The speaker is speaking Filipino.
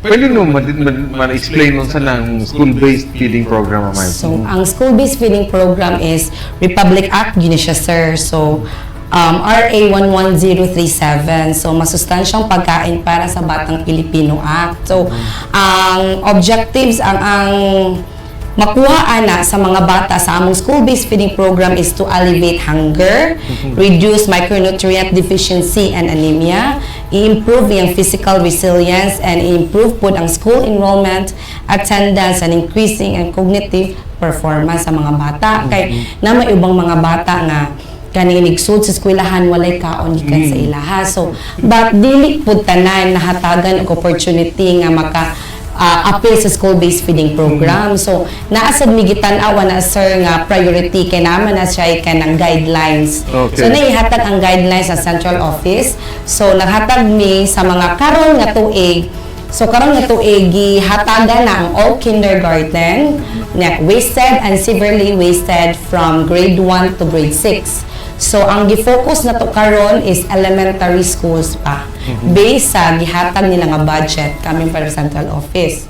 Pwede nyo ma-explain mo sa ng school-based feeding program, Ma'am? So, ang school-based feeding program is Republic Act, yun siya, sir. So, RA 11037. So, masustansyang pagkain para sa Batang Pilipino Act. So, ang objectives, ang makuha na sa mga bata sa among school-based feeding program is to alleviate hunger, reduce micronutrient deficiency and anemia, i-improve yung physical resilience, and i-improve po ang school enrollment, attendance, and increasing and cognitive performance sa mga bata. Kay na may ubang mga bata nga kanigsud sa eskwelahan walay kaon gikan sa ilaha. So, but dili pud tanan nahatagan og opportunity nga appeal sa school-based feeding program. So, naasad migitan-awa na, sir, nga priority kay naman na siya kanang guidelines. Okay. So, naihatag ang guidelines sa central office. So, naghatag mi sa mga karon nga tuig. So, karon nga tuig, gihatagan na ang all kindergarten na wasted and severely wasted from grade 1 to grade 6. So, ang gifocus na to karon is elementary schools pa. Based sa gihatag nila nga budget coming from central office.